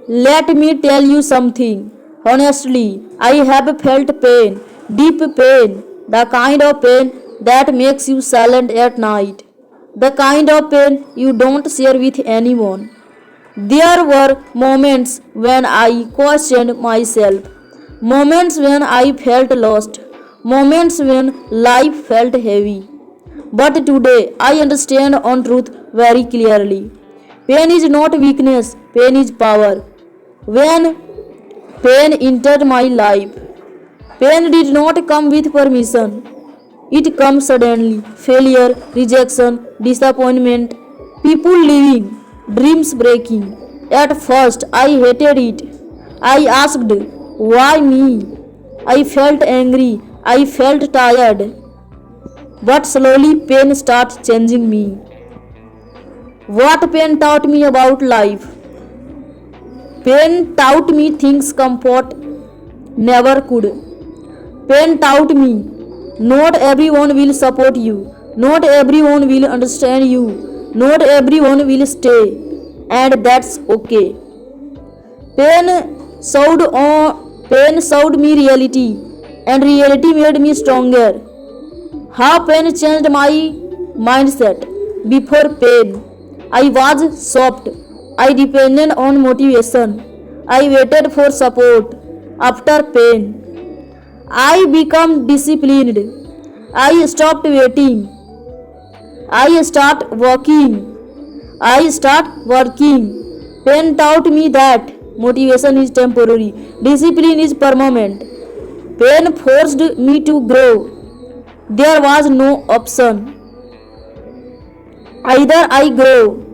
Let me tell you something. Honestly, I have felt pain, deep pain, the kind of pain that makes you silent at night, the kind of pain you don't share with anyone. There were moments when I questioned myself, moments when I felt lost, moments when life felt heavy. But today I understand on truth very clearly. Pain is not weakness, pain is power. When pain entered my life, pain did not come with permission. It comes suddenly. Failure, rejection, disappointment, people leaving, dreams breaking. At first, I hated it. I asked, why me? I felt angry. I felt tired. But slowly, pain started changing me. What pain taught me about life? Pain taught me things comfort never could. Pain taught me not everyone will support you, not everyone will understand you, not everyone will stay, and that's okay. Pain pain showed me reality, and reality made me stronger. How pain changed my mindset. Before pain, I was soft. I depended on motivation. I waited for support. After pain, I became disciplined. I stopped waiting. I start working. I start working. Pain taught me that motivation is temporary, discipline is permanent. Pain forced me to grow. There was no option. Either I grow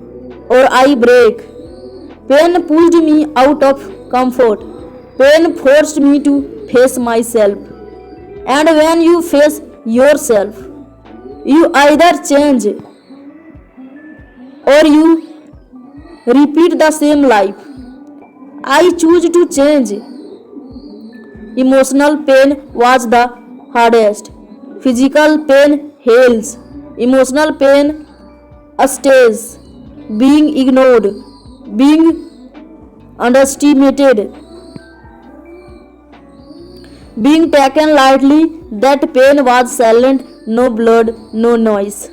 or I break. Pain pulled me out of comfort. Pain forced me to face myself. And when you face yourself, you either change or you repeat the same life. I choose to change. Emotional pain was the hardest. Physical pain heals. Emotional pain stays. Being ignored, being underestimated, being taken lightly, that pain was silent, no blood, no noise.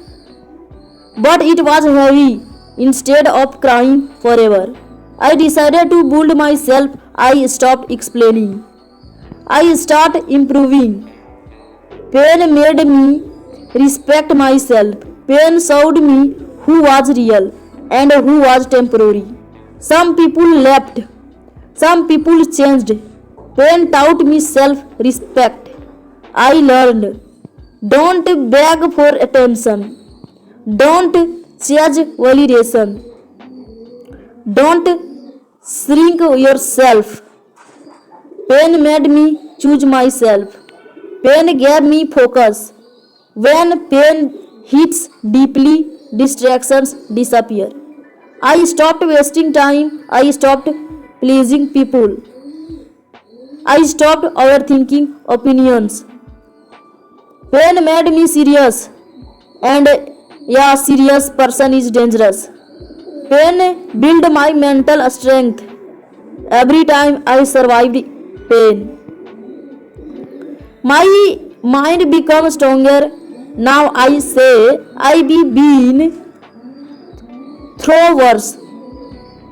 But it was heavy. Instead of crying forever, I decided to build myself. I stopped explaining. I started improving. Pain made me respect myself. Pain showed me who was real and who was temporary. Some people left. Some people changed. Pain taught me self respect. I learned. Don't beg for attention. Don't chase validation. Don't shrink yourself. Pain made me choose myself. Pain gave me focus. When pain hits deeply, distractions disappear. I stopped wasting time. I stopped pleasing people. I stopped overthinking opinions. Pain made me serious. And yeah, serious person is dangerous. Pain built my mental strength. Every time I survived pain, my mind became stronger. Now I say I be been through worse.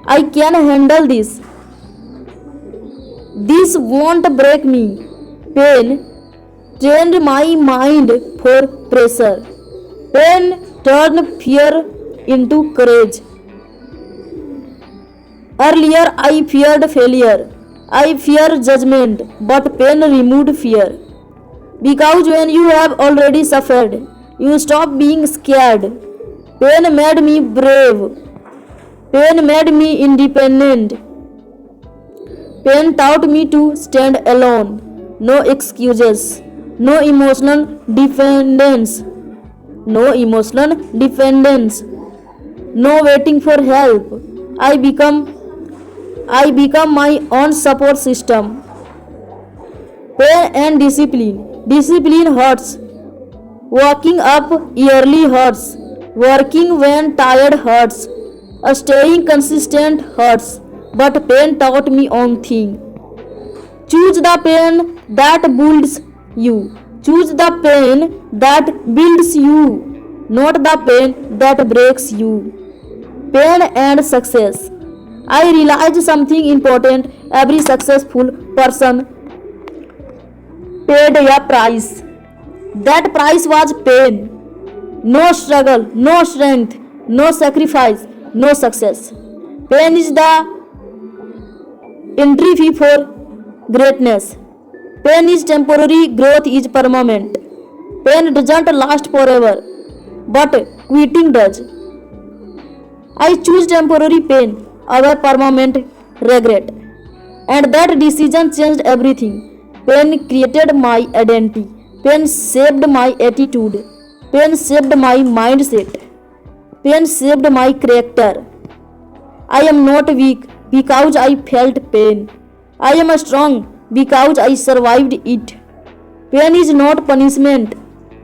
I can handle this. This won't break me. Pain trained my mind for pressure. Pain turned fear into courage. Earlier I feared failure. I feared judgment, but pain removed fear. Because when you have already suffered, you stop being scared. Pain made me brave. Pain made me independent. Pain taught me to stand alone. No excuses. No emotional dependence. No emotional dependence. No waiting for help. I become my own support system. Pain and discipline. Discipline hurts. Waking up early hurts. Working when tired hurts. Staying consistent hurts. but pain taught me one thing. Choose the pain that builds you. Choose the pain that builds you, not the pain that breaks you. Pain and success. I realized something important. Every successful person paid a price. That price was pain. No struggle, no strength, no sacrifice, no success. Pain is the entry fee for greatness. Pain is temporary, growth is permanent. Pain doesn't last forever, but quitting does. I choose temporary pain over permanent regret, and that decision changed everything. Pain created my identity. Pain shaped my attitude. Pain shaped my mindset. Pain shaped my character. I am not weak because I felt pain. I am strong because I survived it. Pain is not punishment.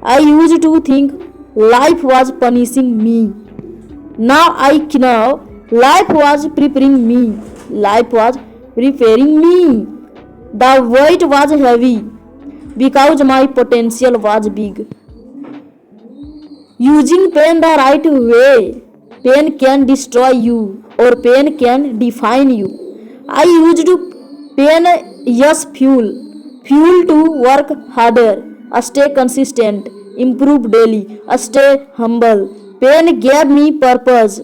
I used to think life was punishing me. Now I know life was preparing me. Life was preparing me. The weight was heavy because my potential was big. Using pain the right way. Pain can destroy you or pain can define you. I used to pain as fuel. Fuel to work harder, stay consistent, improve daily, stay humble. Pain gave me purpose.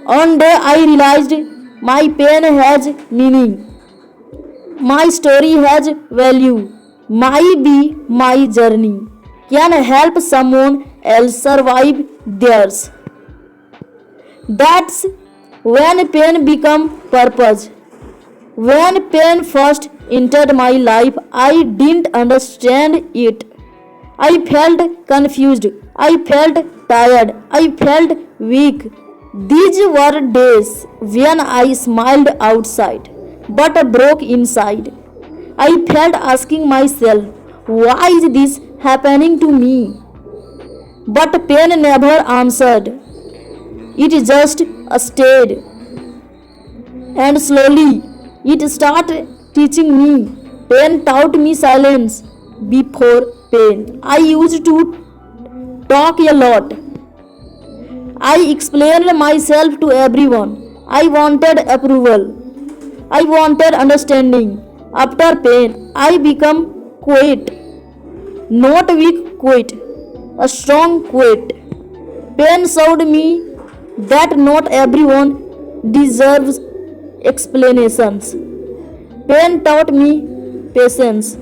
One day I realized my pain has meaning. My story has value. My journey can help someone else survive theirs. That's when pain become purpose. When pain first entered my life, I didn't understand it. I felt confused. I felt tired. I felt weak. These were days when I smiled outside but broke inside. I felt asking myself, why is this happening to me? But pain never answered. It just stayed. And slowly it started teaching me. Pain taught me silence before pain. I used to talk a lot. I explained myself to everyone. I wanted approval. I wanted understanding. After pain, I became quiet. Not weak quiet, a strong quiet. Pain showed me that not everyone deserves explanations. Pain taught me patience.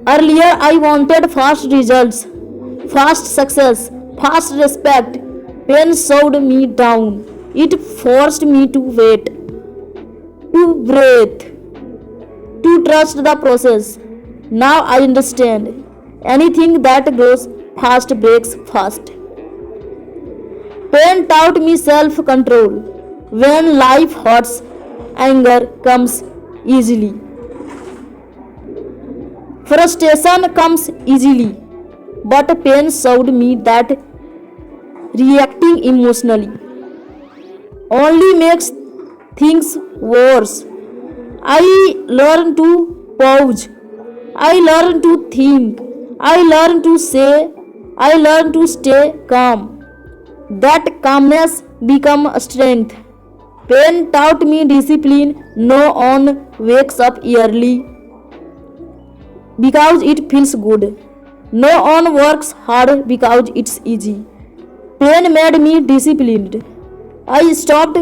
Earlier, I wanted fast results, fast success, fast respect. Pain slowed me down. It forced me to wait, to breathe, to trust the process. Now I understand. Anything that grows fast breaks fast. Pain taught me self-control. When life hurts, anger comes easily. Frustration comes easily. But pain showed me that reacting emotionally only makes things worse. I learned to pause. I learned to think. I learned to say. I learned to stay calm. That calmness became strength. Pain taught me discipline. No one wakes up early because it feels good. No one works hard because it's easy. Pain made me disciplined. I stopped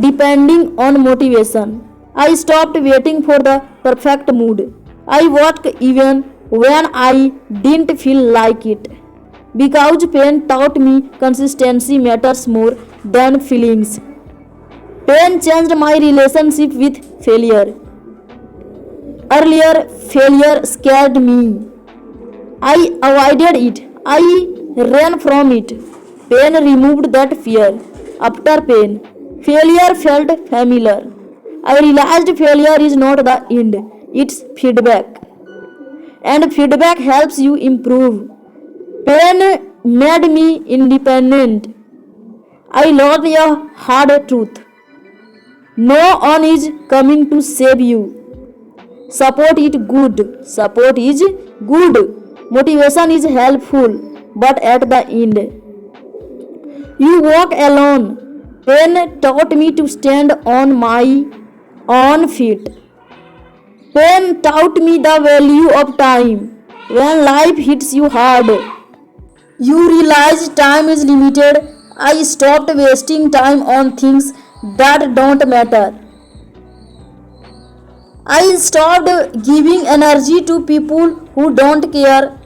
depending on motivation. I stopped waiting for the perfect mood. I worked even when I didn't feel like it. Because pain taught me consistency matters more than feelings. Pain changed my relationship with failure. Earlier, failure scared me. I avoided it. I ran from it. Pain removed that fear. After pain, failure felt familiar. I realized failure is not the end, it's feedback. And feedback helps you improve. Pain made me independent. I learned a hard truth. No one is coming to save you. Support it good. Support is good. Motivation is helpful, but at the end, you walk alone. Pain taught me to stand on my own feet. Pain taught me the value of time. When life hits you hard, you realize time is limited. I stopped wasting time on things that don't matter. I stopped giving energy to people who don't care.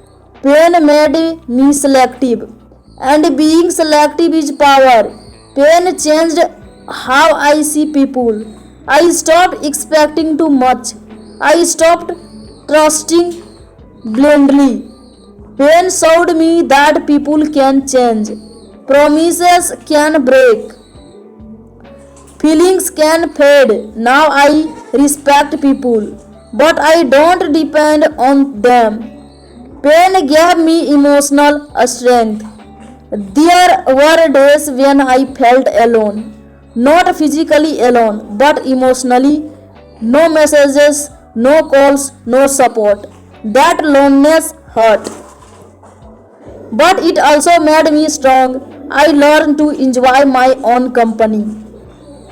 Pain made me selective, and being selective is power. Pain changed how I see people. I stopped expecting too much. I stopped trusting blindly. Pain showed me that people can change, promises can break, feelings can fade. Now I respect people, but I don't depend on them. Pain gave me emotional strength. There were days when I felt alone, not physically alone, but emotionally. No messages, no calls, no support. That loneliness hurt, but it also made me strong. I learned to enjoy my own company.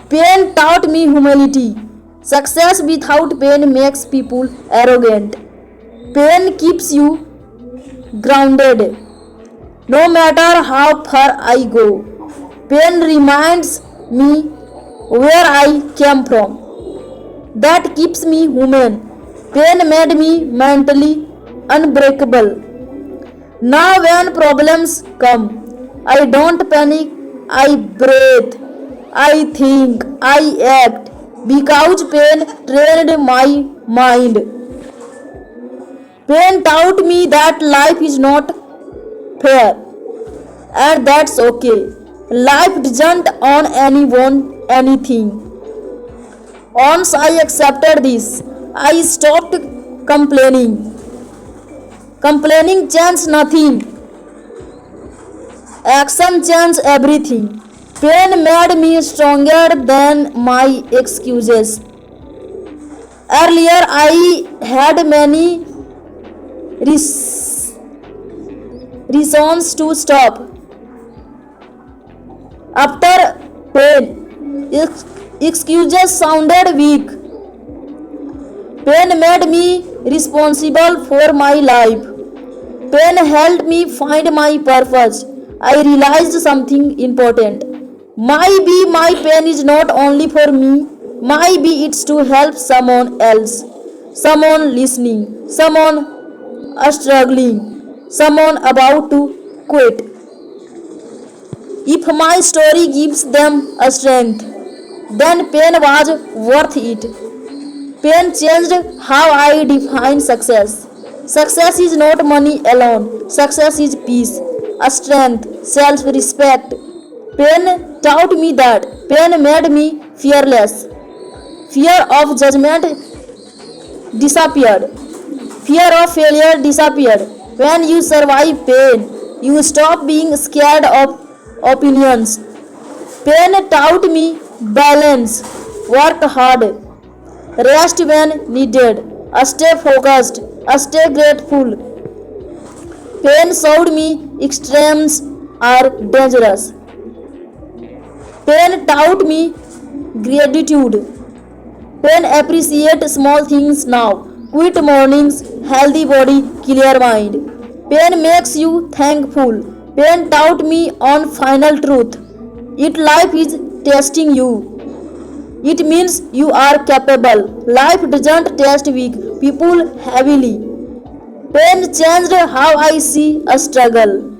Pain taught me humility. Success without pain makes people arrogant. Pain keeps you grounded. No matter how far I go, pain reminds me where I came from. That keeps me human. Pain made me mentally unbreakable. Now, when problems come, I don't panic, I breathe, I think, I act, because pain trained my mind. Pain taught me that life is not fair, and that's okay. Life doesn't own anyone anything. Once I accepted this, I stopped complaining. Complaining changed nothing. Action changed everything. Pain made me stronger than my excuses. Earlier, I had many reasons to stop. After pain, excuses sounded weak. Pain made me responsible for my life. Pain helped me find my purpose. I realized something important. Maybe my pain is not only for me, maybe it's to help someone else, someone listening, someone struggling, someone about to quit. If my story gives them a strength, then pain was worth it. Pain changed how I define success. Success is not money alone. Success is peace, a strength, self-respect. Pain taught me that. Pain made me fearless. Fear of judgment disappeared. Fear of failure disappeared. When you survive pain, you stop being scared of opinions. Pain taught me balance. Work hard. Rest when needed. Stay focused. Stay grateful. Pain showed me extremes are dangerous. Pain taught me gratitude. Pain appreciate small things now. Quit mornings, healthy body, clear mind. Pain makes you thankful. Pain taught me on final truth. It life is testing you. It means you are capable. Life doesn't test weak people heavily. Pain changed how I see a struggle.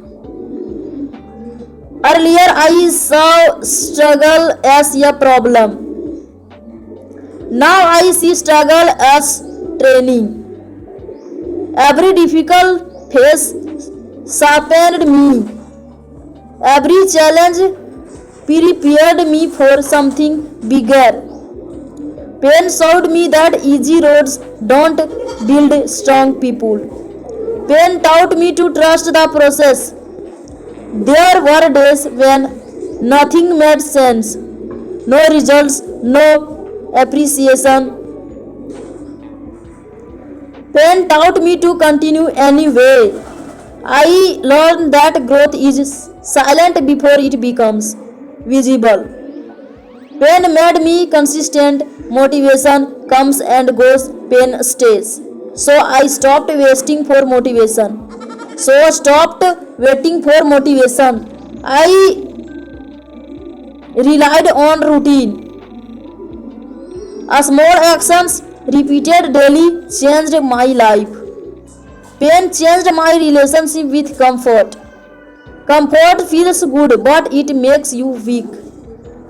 Earlier, I saw struggle as a problem. Now I see struggle as training. Every difficult phase sharpened me. Every challenge prepared me for something bigger. Pain showed me that easy roads don't build strong people. Pain taught me to trust the process. There were days when nothing made sense. No results, no appreciation. Pain taught me to continue anyway. I learned that growth is silent before it becomes visible. Pain made me consistent. Motivation comes and goes, pain stays. So I stopped wasting for motivation. Stopped waiting for motivation. I relied on routine. A small actions repeated daily changed my life. Pain changed my relationship with comfort. Comfort feels good, but it makes you weak.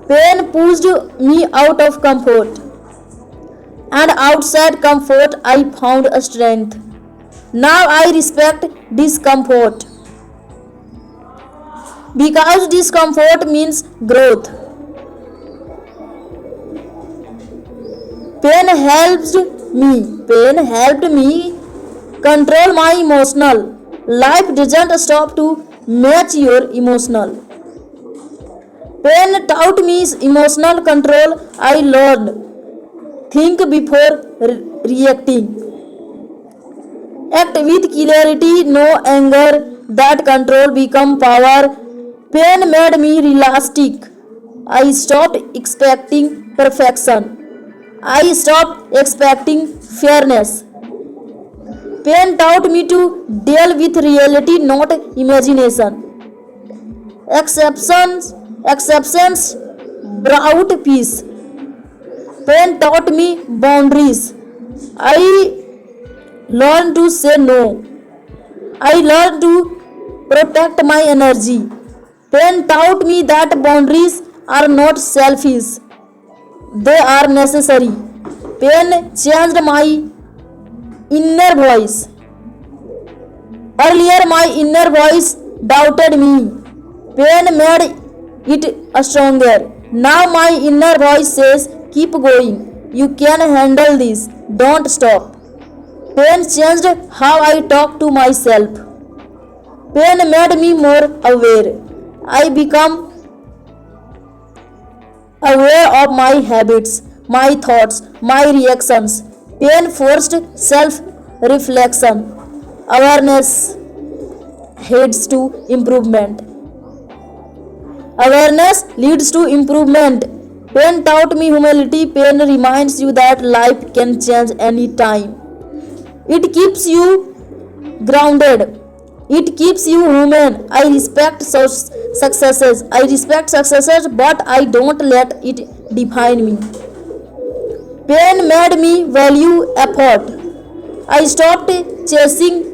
Pain pushed me out of comfort, and outside comfort I found a strength. Now I respect discomfort because discomfort means growth. Pain helped me control my emotional. Life doesn't stop to match your emotional. Pain taught me emotional control. I learned think before reacting. Act with clarity, no anger. That control become power. Pain made me realistic. I stopped expecting perfection. I stopped expecting fairness. Pain taught me to deal with reality, not imagination. Acceptance brought peace. Pain taught me boundaries. I learned to say no. I learned to protect my energy. Pain taught me that boundaries are not selfish, they are necessary. Pain changed my inner voice. Earlier, my inner voice doubted me. Pain made it stronger. Now, my inner voice says, keep going. You can handle this. Don't stop. Pain changed how I talk to myself. Pain made me more aware. I become aware of my habits, my thoughts, my reactions. Pain forced self-reflection. Awareness leads to improvement. Awareness leads to improvement. Pain taught me humility. Pain reminds you that life can change any time. It keeps you grounded. It keeps you human. I respect successes. But I don't let it define me. Pain made me value effort. I stopped chasing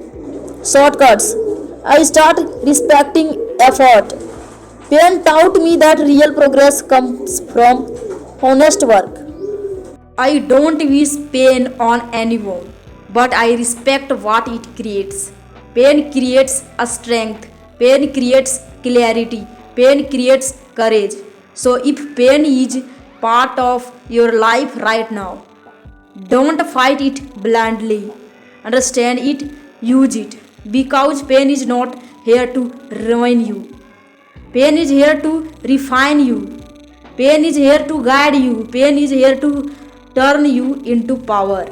shortcuts. I started respecting effort. Pain taught me that real progress comes from honest work. I don't wish pain on anyone, but I respect what it creates. Pain creates a strength. Pain creates clarity. Pain creates courage. So if pain is part of your life right now, don't fight it blindly. Understand it, use it. Because pain is not here to ruin you. Pain is here to refine you. Pain is here to guide you. Pain is here to turn you into power.